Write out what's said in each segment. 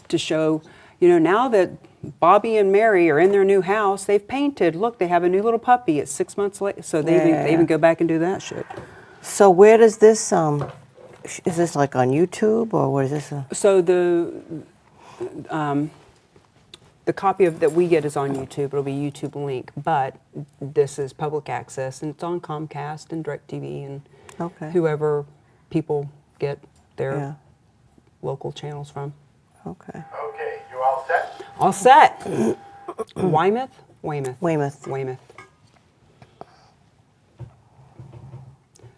to show, now that Bobby and Mary are in their new house, they've painted. Look, they have a new little puppy. It's 6 months late, so they even go back and do that shit. So where does this, is this like on YouTube or what is this? So the copy that we get is on YouTube. It'll be YouTube link, but this is public access, and it's on Comcast and DirecTV and whoever people get their local channels from. Okay, you all set? All set. Weymouth? Weymouth.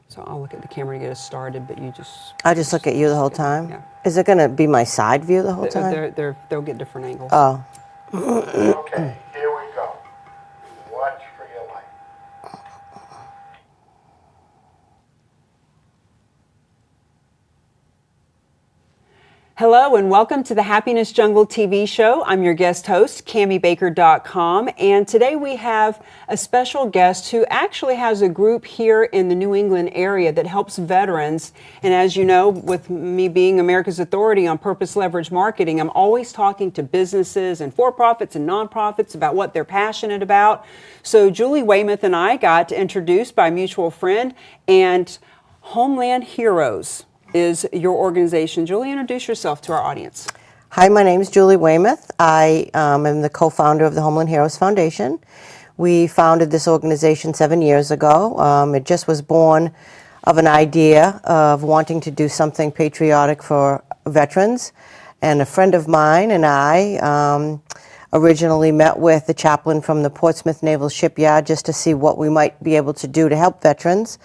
So I'll look at the camera to get us started, but you just... I just look at you the whole time? Yeah. Is it going to be my side view the whole time? They'll get different angles. Oh. Okay, here we go. Watch for your light. Hello and welcome to the Happiness Jungle TV show. I'm your guest host, CamiBaker.com, and today we have a special guest who actually has a group here in the New England area that helps veterans. And as you know, with me being America's authority on purpose leverage marketing, I'm always talking to businesses and for-profits and nonprofits about what they're passionate about. So Julie Weymouth and I got introduced by a mutual friend, and Homeland Heroes is your organization. Julie, introduce yourself to our audience. Hi, my name is Julie Weymouth. I am the co-founder of the Homeland Heroes Foundation. We founded this organization 7 years ago. It just was born of an idea of wanting to do something patriotic for veterans. And a friend of mine and I originally met with the chaplain from the Portsmouth Naval Shipyard just to see what we might be able to do to help veterans.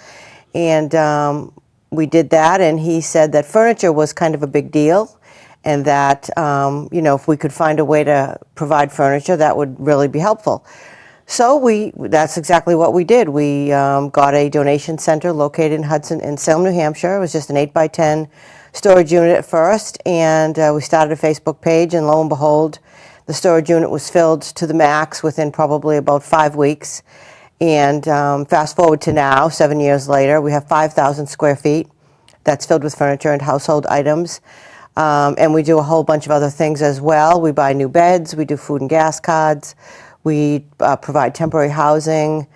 And we did that, and he said that furniture was kind of a big deal, and that if we could find a way to provide furniture, that would really be helpful. So that's exactly what we did. We got a donation center located in Salem, New Hampshire. It was just an 8x10 storage unit at first, and we started a Facebook page, and lo and behold, the storage unit was filled to the max within probably about 5 weeks. And fast forward to now, 7 years later, we have 5,000 square feet that's filled with furniture and household items. And we do a whole bunch of other things as well. We buy new beds, we do food and gas cards, we provide temporary housing,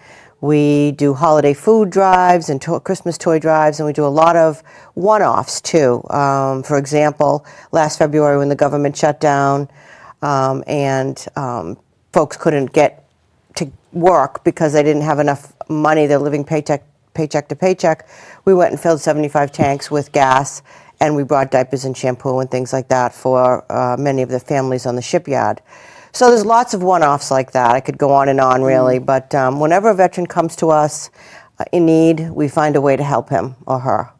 we do holiday food drives and Christmas toy drives, and we do a lot of one-offs too. For example, last February when the government shut down and folks couldn't get to work because they didn't have enough money, they're living paycheck to paycheck, we went and filled 75 tanks with gas, and we brought diapers and shampoo and things like that for many of the families on the shipyard. So there's lots of one-offs like that. I could go on and on really, but whenever a veteran comes to us in need, we find a way to help him or her.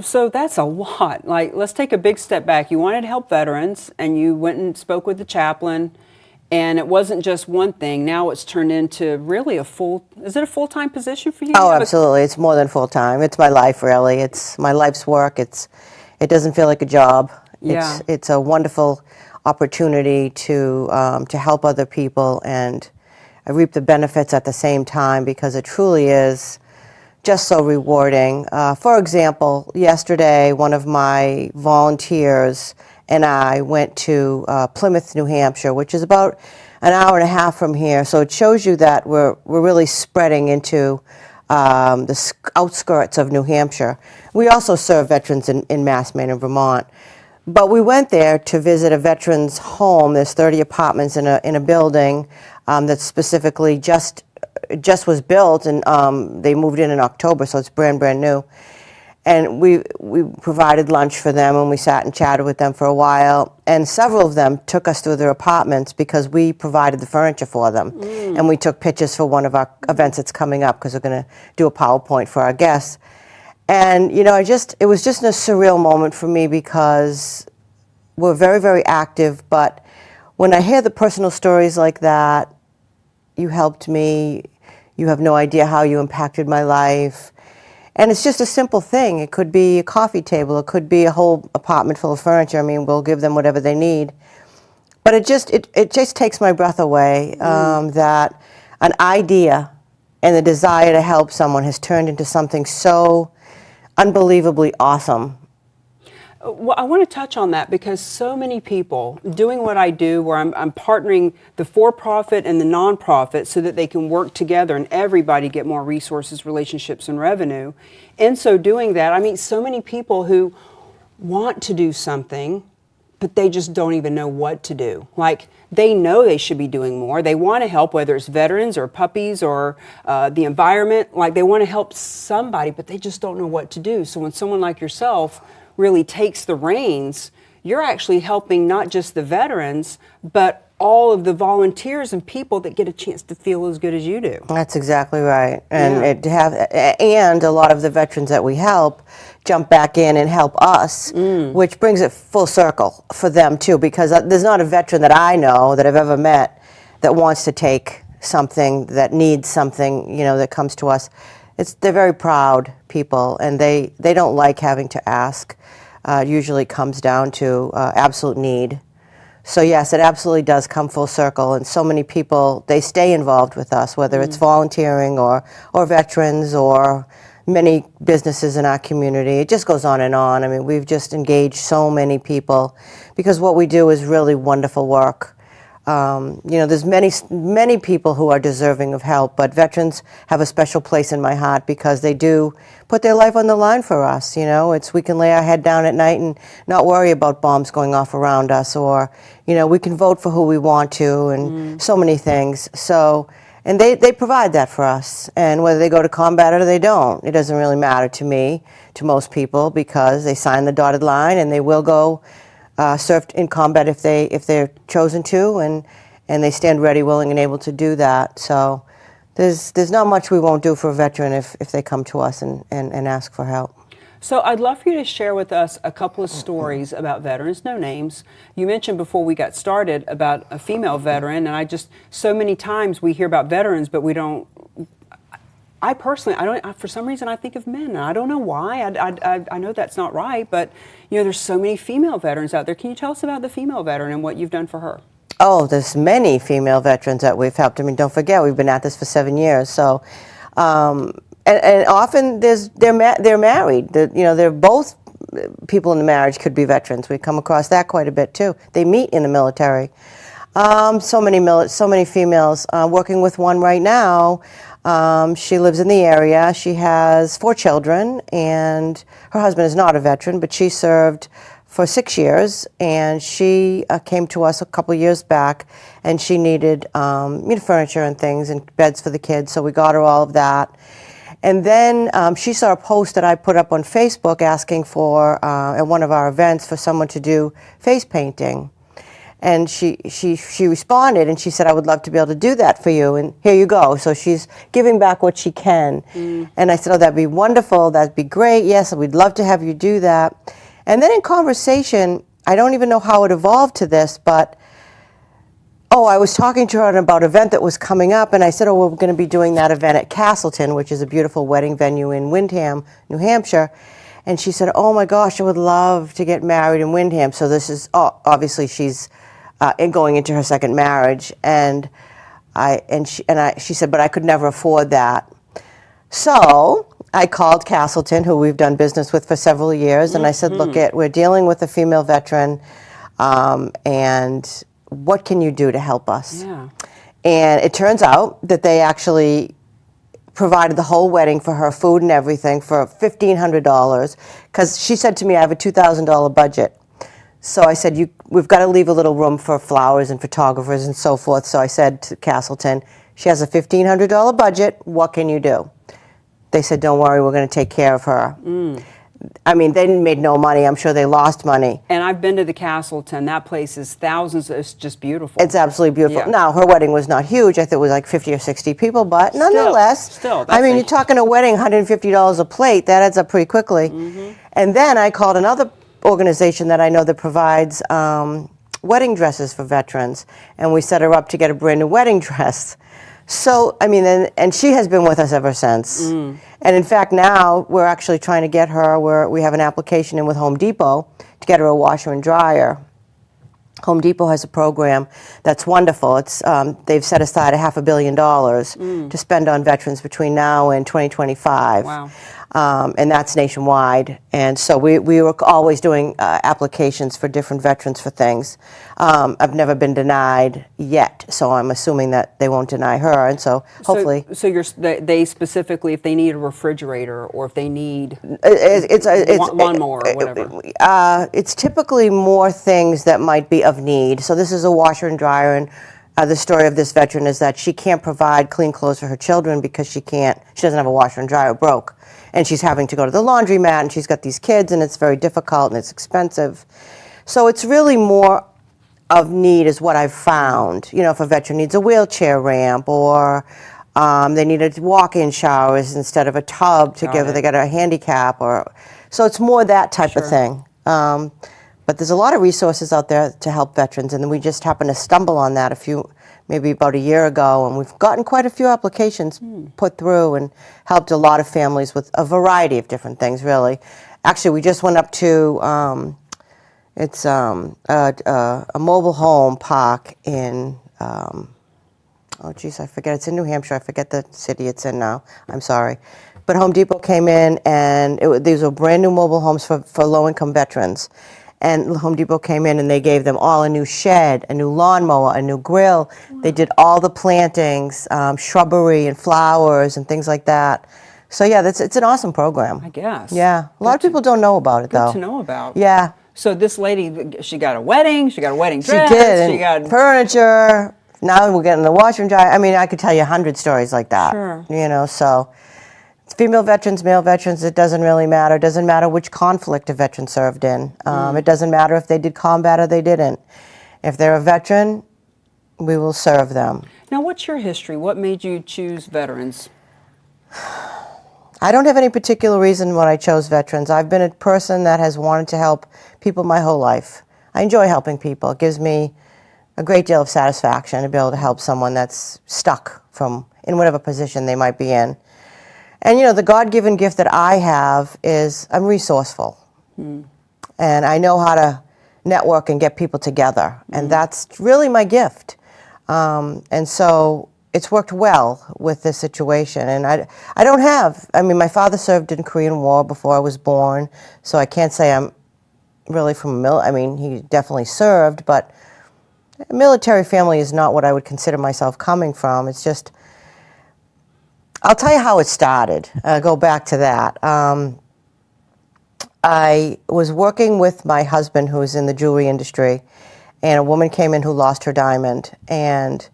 So that's a lot. Like, let's take a big step back. You wanted to help veterans, and you went and spoke with the chaplain. And it wasn't just one thing. Now it's turned into really is it a full-time position for you? Oh, absolutely. It's more than full-time. It's my life, really. It's my life's work. It doesn't feel like a job. Yeah. It's a wonderful opportunity to help other people, and I reap the benefits at the same time because it truly is just so rewarding. For example, yesterday, one of my volunteers and I went to Plymouth, New Hampshire, which is about an hour and a half from here. So it shows you that we're really spreading into the outskirts of New Hampshire. We also serve veterans in Mass, Maine, and Vermont. But we went there to visit a veteran's home. There's 30 apartments in a building that specifically just was built, and they moved in October, so it's brand new. And we provided lunch for them, and we sat and chatted with them for a while. And several of them took us through their apartments because we provided the furniture for them. And we took pictures for one of our events that's coming up because we're going to do a PowerPoint for our guests. And, it was just a surreal moment for me because we're very, very active. But when I hear the personal stories like that, you helped me, you have no idea how you impacted my life. And it's just a simple thing. It could be a coffee table. It could be a whole apartment full of furniture. I mean, we'll give them whatever they need. But it just takes my breath away that an idea and the desire to help someone has turned into something so unbelievably awesome. Well, I want to touch on that because so many people doing what I do, where I'm partnering the for-profit and the non-profit so that they can work together and everybody get more resources, relationships, and revenue. And so doing that, I meet so many people who want to do something, but they just don't even know what to do. Like, they know they should be doing more. They want to help, whether it's veterans or puppies or the environment. Like, they want to help somebody, but they just don't know what to do. So when someone like yourself really takes the reins, you're actually helping not just the veterans, but all of the volunteers and people that get a chance to feel as good as you do. That's exactly right. And and a lot of the veterans that we help jump back in and help us, which brings it full circle for them too, because there's not a veteran that I know that I've ever met that wants to take something, that needs something, you know, that comes to us. They're very proud people, and they don't like having to ask. It usually comes down to absolute need. So yes, it absolutely does come full circle, and so many people, they stay involved with us, whether it's volunteering or veterans or many businesses in our community. It just goes on and on. I mean, we've just engaged so many people because what we do is really wonderful work. You know, there's many people who are deserving of help, but veterans have a special place in my heart because they do put their life on the line for us. You know, we can lay our head down at night and not worry about bombs going off around us, or, you know, we can vote for who we want to, and so many things. So, and they provide that for us, and whether they go to combat or they don't, it doesn't really matter to me, to most people, because they sign the dotted line and they will go served in combat if they're chosen to, and they stand ready, willing, and able to do that. So there's not much we won't do for a veteran if they come to us and ask for help. So I'd love for you to share with us a couple of stories about veterans, no names. You mentioned before we got started about a female veteran, and so many times we hear about veterans, but we don't. I personally, for some reason, I think of men, and I don't know why. I know that's not right, but, you know, there's so many female veterans out there. Can you tell us about the female veteran and what you've done for her? Oh, there's many female veterans that we've helped. I mean, don't forget, we've been at this for 7 years. So, and often they're married. You know, they're both people in the marriage could be veterans. We come across that quite a bit too. They meet in the military. So many females. Working with one right now. She lives in the area. She has 4 children, and her husband is not a veteran, but she served for 6 years, and she came to us a couple years back, and she needed furniture and things and beds for the kids, so we got her all of that. And then she saw a post that I put up on Facebook asking for, at one of our events, for someone to do face painting. And she responded, and she said, I would love to be able to do that for you, and here you go. So she's giving back what she can. And I said, oh, that'd be wonderful, that'd be great, yes, we'd love to have you do that. And then in conversation, I don't even know how it evolved to this, but, I was talking to her about an event that was coming up, and I said, we're going to be doing that event at Castleton, which is a beautiful wedding venue in Windham, New Hampshire. And she said, oh my gosh, I would love to get married in Windham. So this is, obviously she's going into her second marriage, and she said, but I could never afford that. So I called Castleton, who we've done business with for several years, and I said, look, we're dealing with a female veteran, and what can you do to help us? Yeah. And it turns out that they actually provided the whole wedding for her, food and everything, for $1,500, because she said to me, I have a $2,000 budget. So I said, we've got to leave a little room for flowers and photographers and so forth. So I said to Castleton, she has a $1,500 budget, what can you do? They said, don't worry, we're going to take care of her. I mean, they made no money. I'm sure they lost money. And I've been to the Castleton. That place is thousands. It's just beautiful. It's absolutely beautiful. Yeah. Now, her wedding was not huge. I think it was like 50 or 60 people, but nonetheless, I mean, you're talking a wedding, $150 a plate. That adds up pretty quickly. And then I called another organization that I know that provides wedding dresses for veterans, and we set her up to get a brand new wedding dress. So, I mean, and she has been with us ever since. And in fact, now we're actually trying to get her, we have an application in with Home Depot to get her a washer and dryer. Home Depot has a program that's wonderful. It's they've set aside $500 million to spend on veterans between now and 2025. Wow. and that's nationwide. And so we were always doing applications for different veterans for things. I've never been denied yet, so I'm assuming that they won't deny her, and so hopefully. So they specifically, if they need a refrigerator or if they need It's lawnmower or whatever. It's typically more things that might be of need. So this is a washer and dryer, and the story of this veteran is that she can't provide clean clothes for her children because she doesn't have a washer and dryer, it broke. And she's having to go to the laundromat, and she's got these kids, and it's very difficult, and it's expensive. So it's really more of need is what I've found. You know, if a veteran needs a wheelchair ramp, or they need a walk-in showers instead of a tub to they got a handicap, or so it's more that type of thing. But there's a lot of resources out there to help veterans, and then we just happened to stumble on that maybe about a year ago, and we've gotten quite a few applications put through and helped a lot of families with a variety of different things, really. Actually, we just went up to, it's a mobile home park in, oh geez, I forget, it's in New Hampshire, I forget the city it's in now, I'm sorry. But Home Depot came in, and these were brand new mobile homes for low-income veterans. And Home Depot came in and they gave them all a new shed, a new lawnmower, a new grill. Wow. They did all the plantings, shrubbery and flowers and things like that. So yeah, it's an awesome program. I guess. Yeah, a lot of people don't know about it though. Good to know about. Yeah. So this lady, she got a wedding, she got a wedding dress. She did. She got furniture. Now we're getting the washer and dryer. I mean, I could tell you 100 stories like that. Sure. You know, so. Female veterans, male veterans, it doesn't really matter. It doesn't matter which conflict a veteran served in. It doesn't matter if they did combat or they didn't. If they're a veteran, we will serve them. Now, what's your history? What made you choose veterans? I don't have any particular reason why I chose veterans. I've been a person that has wanted to help people my whole life. I enjoy helping people. It gives me a great deal of satisfaction to be able to help someone that's stuck in whatever position they might be in. And, you know, the God-given gift that I have is I'm resourceful. And I know how to network and get people together. And that's really my gift. And so it's worked well with this situation. And I mean, my father served in the Korean War before I was born, so I can't say I'm really from I mean, he definitely served, but a military family is not what I would consider myself coming from. It's just... I'll tell you how it started. I'll go back to that. I was working with my husband, who was in the jewelry industry, and a woman came in who lost her diamond. And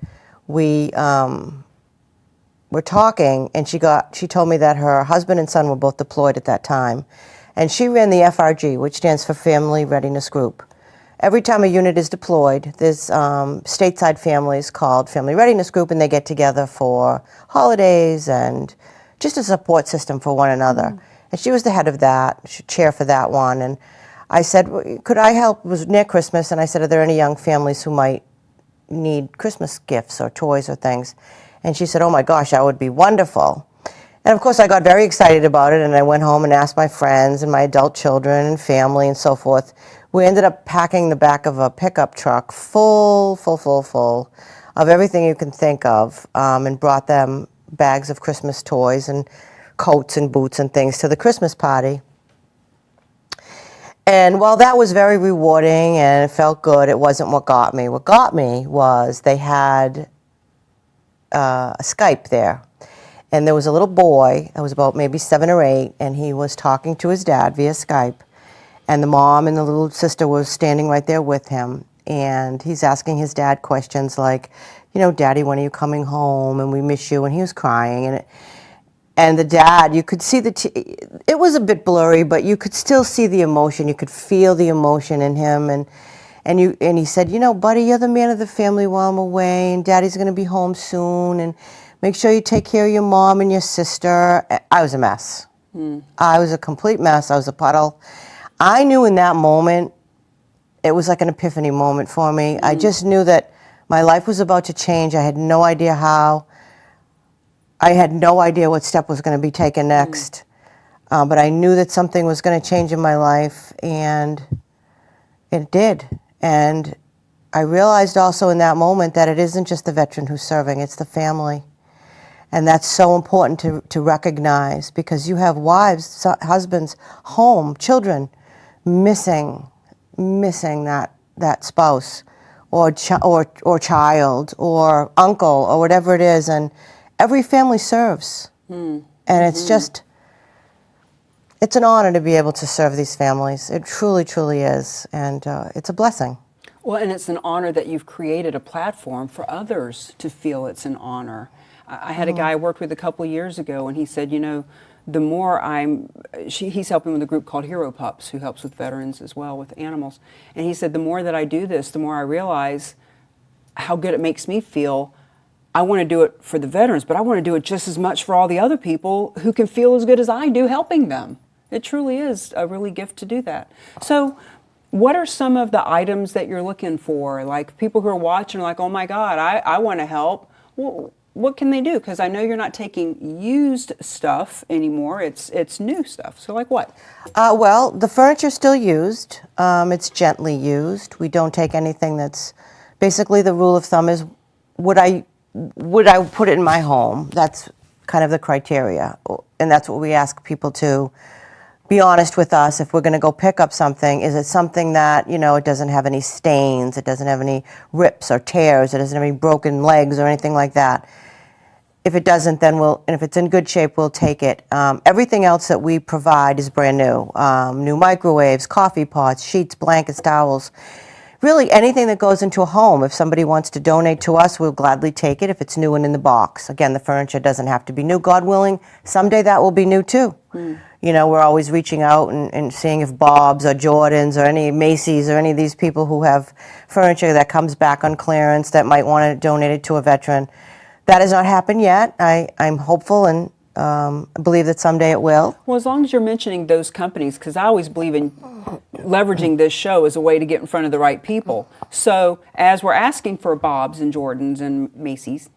we were talking, and she told me that her husband and son were both deployed at that time. And she ran the FRG, which stands for Family Readiness Group. Every time a unit is deployed, there's stateside families called Family Readiness Group, and they get together for holidays and just a support system for one another. And she was the head of that, chair for that one. And I said, could I help? It was near Christmas, and I said, are there any young families who might need Christmas gifts or toys or things? And she said, oh my gosh, that would be wonderful. And of course, I got very excited about it, and I went home and asked my friends and my adult children and family and so forth. We ended up packing the back of a pickup truck full of everything you can think of, and brought them bags of Christmas toys and coats and boots and things to the Christmas party. And while that was very rewarding and it felt good, it wasn't what got me. What got me was they had a Skype there. And there was a little boy that was about maybe 7 or 8, and he was talking to his dad via Skype. And the mom and the little sister was standing right there with him. And he's asking his dad questions like, you know, Daddy, when are you coming home? And we miss you. And he was crying. And the dad, you could see it was a bit blurry, but you could still see the emotion. You could feel the emotion in him. And he said, you know, buddy, you're the man of the family while I'm away. And Daddy's going to be home soon. And make sure you take care of your mom and your sister. I was a mess. I was a complete mess. I was a puddle. I knew in that moment, it was like an epiphany moment for me. I just knew that my life was about to change. I had no idea how. I had no idea what step was going to be taken next. But I knew that something was going to change in my life, and it did. And I realized also in that moment that it isn't just the veteran who's serving, it's the family. And that's so important to recognize, because you have wives, husbands, home, children missing that spouse or child or uncle or whatever it is, and every family serves. And it's just, it's an honor to be able to serve these families. It truly, truly is, and it's a blessing. Well, and it's an honor that you've created a platform for others to feel it's an honor. I had a guy I worked with a couple of years ago, and he said, you know, the more he's helping with a group called Hero Pups, who helps with veterans as well, with animals. And he said, the more that I do this, the more I realize how good it makes me feel. I want to do it for the veterans, but I want to do it just as much for all the other people who can feel as good as I do helping them. It truly is a really gift to do that. So what are some of the items that you're looking for? Like people who are watching are like, oh my God, I want to help. Well, what can they do? Because I know you're not taking used stuff anymore. It's new stuff. So like what? Well, the furniture's still used. It's gently used. We don't take anything that's, basically the rule of thumb is, would I put it in my home? That's kind of the criteria. And that's what we ask people to be honest with us. If we're going to go pick up something, is it something that, you know, it doesn't have any stains, it doesn't have any rips or tears, it doesn't have any broken legs or anything like that. If it doesn't, then and if it's in good shape, we'll take it. Everything else that we provide is brand new. New microwaves, coffee pots, sheets, blankets, towels. Really anything that goes into a home. If somebody wants to donate to us, we'll gladly take it if it's new and in the box. Again, the furniture doesn't have to be new. God willing, someday that will be new too. You know, we're always reaching out and seeing if Bob's or Jordan's or any Macy's or any of these people who have furniture that comes back on clearance that might want to donate it to a veteran. That has not happened yet. I'm hopeful and believe that someday it will. Well, as long as you're mentioning those companies, because I always believe in leveraging this show as a way to get in front of the right people. So as we're asking for Bob's and Jordan's and Macy's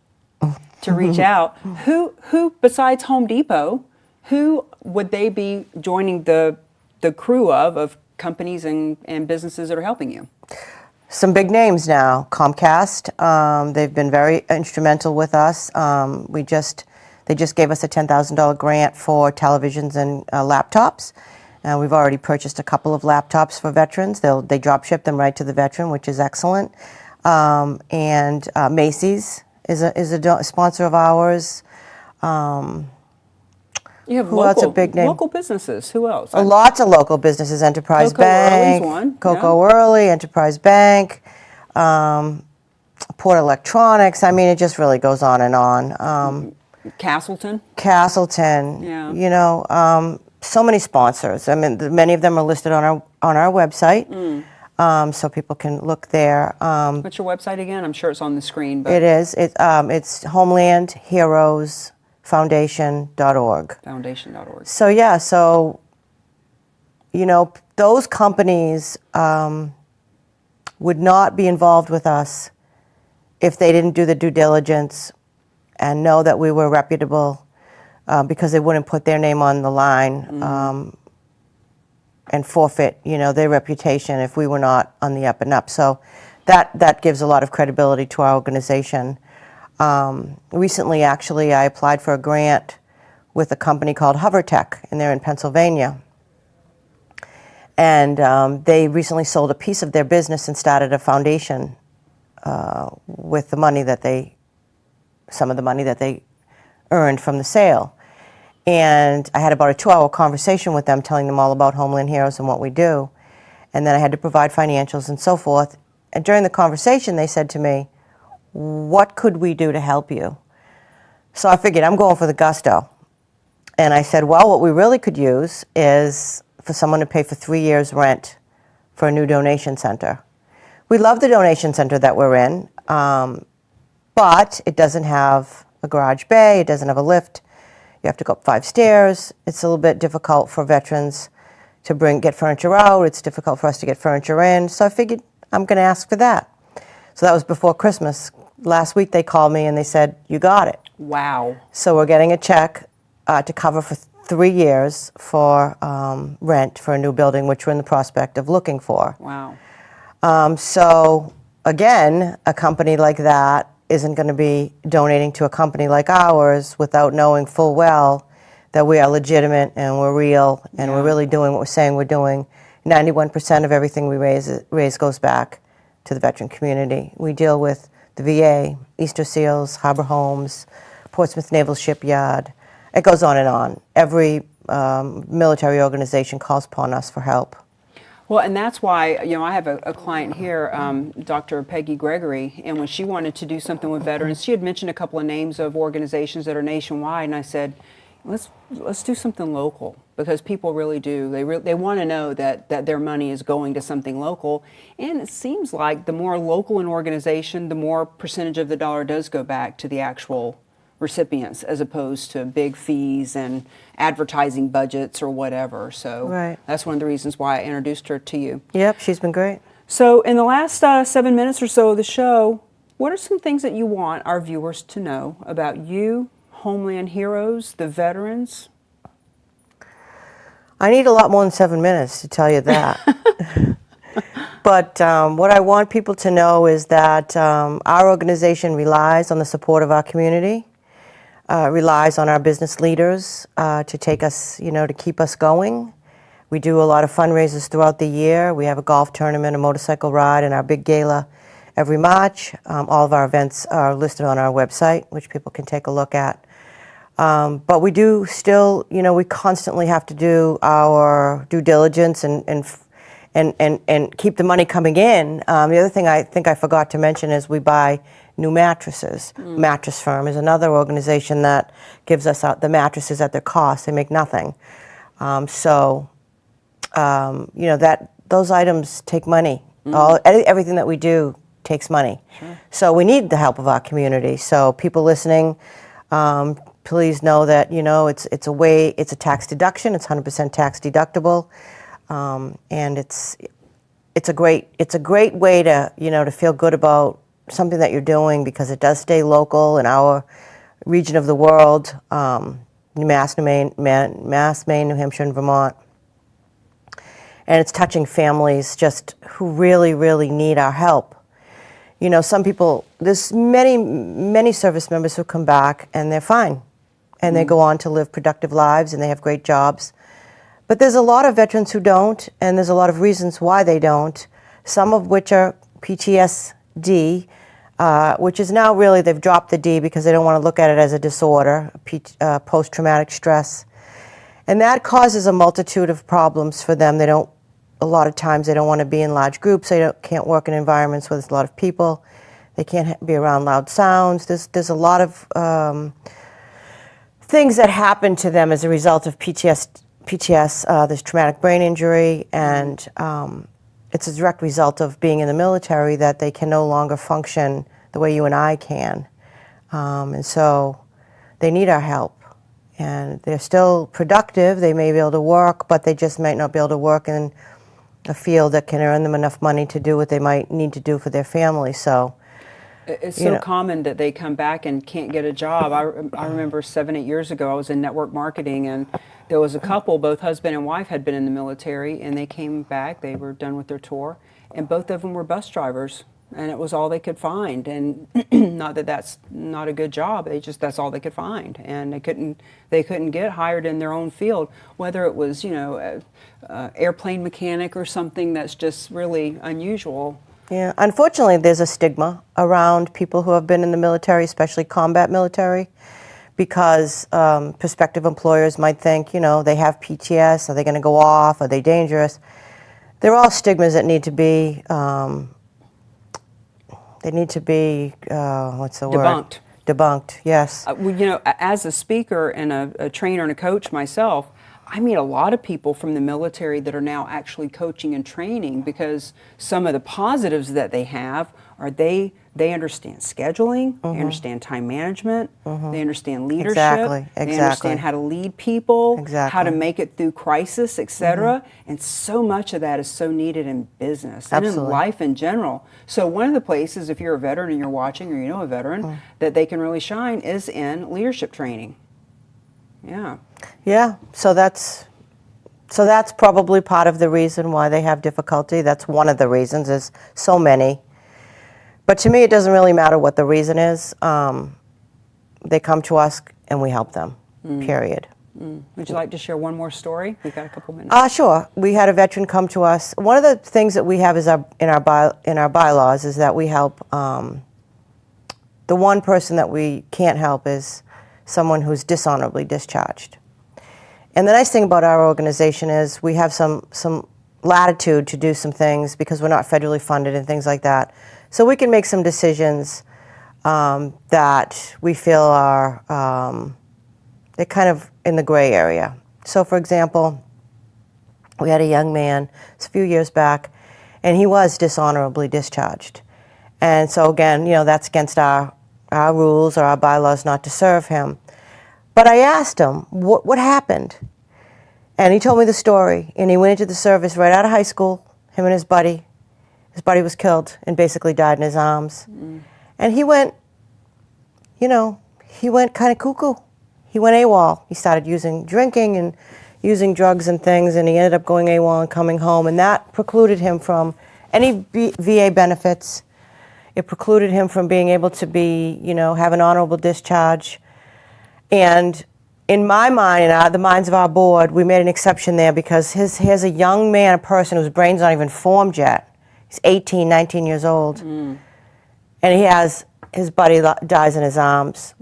to reach out, who besides Home Depot, who would they be joining the crew of companies and businesses that are helping you? Some big names now. Comcast, they've been very instrumental with us. They just gave us a $10,000 grant for televisions and laptops. We've already purchased a couple of laptops for veterans. They drop ship them right to the veteran, which is excellent. And Macy's is a sponsor of ours. You have Who else a big name? local businesses. Who else? Lots of local businesses. Enterprise Coco Bank, Early's one, Coco Early, Enterprise Bank, Port Electronics. I mean, it just really goes on and on. Castleton. Yeah. You know, so many sponsors. I mean, many of them are listed on our website, so people can look there. What's your website again? I'm sure it's on the screen. But it is. It's Homeland Heroes Foundation.org. Foundation.org. So yeah, you know, those companies would not be involved with us if they didn't do the due diligence and know that we were reputable, because they wouldn't put their name on the line and forfeit, you know, their reputation if we were not on the up and up. So that gives a lot of credibility to our organization. Recently, actually, I applied for a grant with a company called HoverTech, and they're in Pennsylvania. And they recently sold a piece of their business and started a foundation with the money that some of the money that they earned from the sale. And I had about a 2-hour conversation with them, telling them all about Homeland Heroes and what we do. And then I had to provide financials and so forth. And during the conversation, they said to me, what could we do to help you? So I figured I'm going for the gusto. And I said, well, what we really could use is for someone to pay for 3 years rent for a new donation center. We love the donation center that we're in, but it doesn't have a garage bay, it doesn't have a lift. You have to go up 5 stairs. It's a little bit difficult for veterans to get furniture out. It's difficult for us to get furniture in. So I figured I'm going to ask for that. So that was before Christmas. Last week they called me and they said, you got it. Wow. So we're getting a check to cover for 3 years for rent for a new building, which we're in the prospect of looking for. Wow. So again, a company like that isn't going to be donating to a company like ours without knowing full well that we are legitimate and we're real and we're really doing what we're saying we're doing. 91% of everything we raise goes back to the veteran community. We deal with the VA, Easter Seals, Harbor Homes, Portsmouth Naval Shipyard. It goes on and on. Every military organization calls upon us for help. Well, and that's why, I have a client here, Dr. Peggy Gregory, and when she wanted to do something with veterans, she had mentioned a couple of names of organizations that are nationwide, and I said, let's do something local, because people really do. They want to know that their money is going to something local, and it seems like the more local an organization, the more percentage of the dollar does go back to the actual recipients, as opposed to big fees and advertising budgets or whatever. So that's one of the reasons why I introduced her to you. Yep, she's been great. So in the last 7 minutes or so of the show, what are some things that you want our viewers to know about you, Homeland heroes, the veterans? I need a lot more than 7 minutes to tell you that. But what I want people to know is that our organization relies on the support of our community, relies on our business leaders to take us, to keep us going. We do a lot of fundraisers throughout the year. We have a golf tournament, a motorcycle ride, and our big gala every March. All of our events are listed on our website, which people can take a look at. But we do still, we constantly have to do our due diligence and keep the money coming in. The other thing I think I forgot to mention is we buy new mattresses. Mattress Firm is another organization that gives us the mattresses at their cost. They make nothing. Those items take money. Everything that we do takes money. Sure. So we need the help of our community. So people listening, please know that it's a tax deduction. It's 100% tax deductible, and it's a great way to to feel good about something that you're doing, because it does stay local in our region of the world, Mass, Maine, New Hampshire, and Vermont. And it's touching families just who really, really need our help. Some people, there's many service members who come back and they're fine. And they go on to live productive lives and they have great jobs. But there's a lot of veterans who don't, and there's a lot of reasons why they don't, some of which are PTSD, which is now really, they've dropped the D because they don't want to look at it as a disorder, post-traumatic stress. And that causes a multitude of problems for them. A lot of times they don't want to be in large groups. They can't work in environments where there's a lot of people. They can't be around loud sounds. There's a lot of things that happen to them as a result of PTS, this traumatic brain injury, and it's a direct result of being in the military that they can no longer function the way you and I can. And so they need our help. And they're still productive. They may be able to work, but they just might not be able to work in a field that can earn them enough money to do what they might need to do for their family. So it's so common that they come back and can't get a job. I remember 7, 8 years ago, I was in network marketing, and there was a couple, both husband and wife had been in the military, and they came back, they were done with their tour, and both of them were bus drivers, and it was all they could find. And not that that's not a good job, that's all they could find, and they couldn't get hired in their own field, whether it was airplane mechanic or something that's just really unusual. Yeah, unfortunately, there's a stigma around people who have been in the military, especially combat military, because prospective employers might think, they have PTS, are they going to go off, are they dangerous? They're all stigmas that need to be, what's the word? Debunked. Debunked, yes. As a speaker and a trainer and a coach myself, I meet a lot of people from the military that are now actually coaching and training, because some of the positives that they have are they understand scheduling, they understand time management, they understand leadership, Exactly. they understand how to lead people, how to make it through crisis, etc. And so much of that is so needed in business and in life in general. So one of the places, if you're a veteran and you're watching, or you know a veteran, that they can really shine is in leadership training. Yeah. Yeah, so that's probably part of the reason why they have difficulty. That's one of the reasons. There's so many. But to me, it doesn't really matter what the reason is. They come to us and we help them, period. Would you like to share one more story? We've got a couple minutes. Sure. We had a veteran come to us. One of the things that we have is in our bylaws is that we help. The one person that we can't help is someone who's dishonorably discharged. And the nice thing about our organization is we have some latitude to do some things because we're not federally funded and things like that. So we can make some decisions that we feel are they're kind of in the gray area. So, for example, we had a young man a few years back, and he was dishonorably discharged. And so, again, that's against our rules or our bylaws not to serve him. But I asked him, what happened? And he told me the story. And he went into the service right out of high school, him and his buddy. His buddy was killed and basically died in his arms. And he went, he went kind of cuckoo. He went AWOL. He started drinking and using drugs and things, and he ended up going AWOL and coming home. And that precluded him from any VA benefits. It precluded him from being able to have an honorable discharge. And in my mind and the minds of our board, we made an exception there because here's a young man, a person whose brain's not even formed yet. He's 18, 19 years old. And his buddy dies in his arms.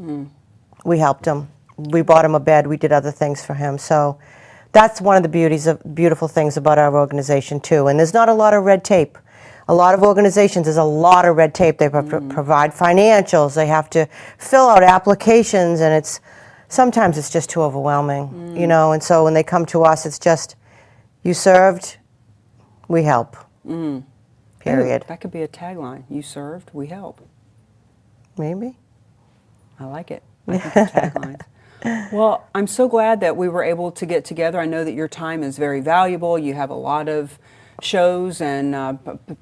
We helped him. We bought him a bed. We did other things for him. So that's one of the beautiful things about our organization, too. And there's not a lot of red tape. A lot of organizations, there's a lot of red tape. They provide financials. They have to fill out applications, and sometimes it's just too overwhelming, And so when they come to us, it's just, you served, we help, period. Ooh, that could be a tagline. You served, we help. Maybe. I like it. I think it's taglines. Well, I'm so glad that we were able to get together. I know that your time is very valuable. You have a lot of shows, and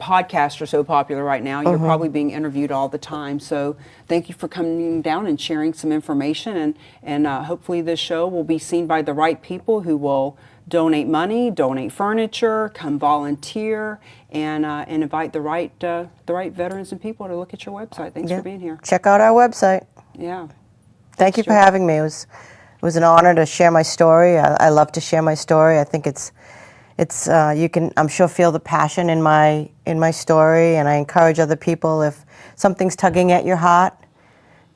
podcasts are so popular right now. You're probably being interviewed all the time. So thank you for coming down and sharing some information. And hopefully this show will be seen by the right people who will donate money, donate furniture, come volunteer, and invite the right veterans and people to look at your website. Thanks for being here. Check out our website. Yeah. Thank you for having me. It was an honor to share my story. I love to share my story. I think it's you can, I'm sure, feel the passion in my story, and I encourage other people, if something's tugging at your heart,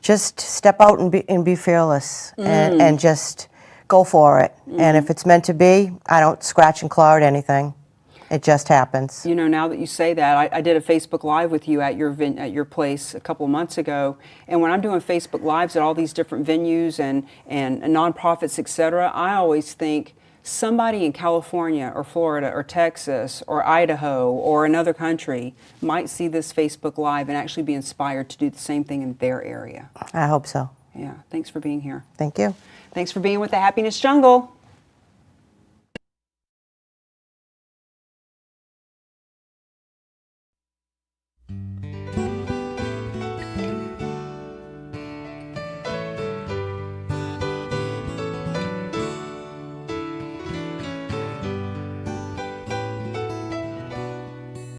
just step out and be fearless and just go for it. And if it's meant to be, I don't scratch and claw at anything. It just happens. Now that you say that, I did a Facebook Live with you at your place a couple of months ago, and when I'm doing Facebook Lives at all these different venues and nonprofits, etc., I always think somebody in California or Florida or Texas or Idaho or another country might see this Facebook Live and actually be inspired to do the same thing in their area. I hope so. Yeah. Thanks for being here. Thank you. Thanks for being with the Happiness Jungle.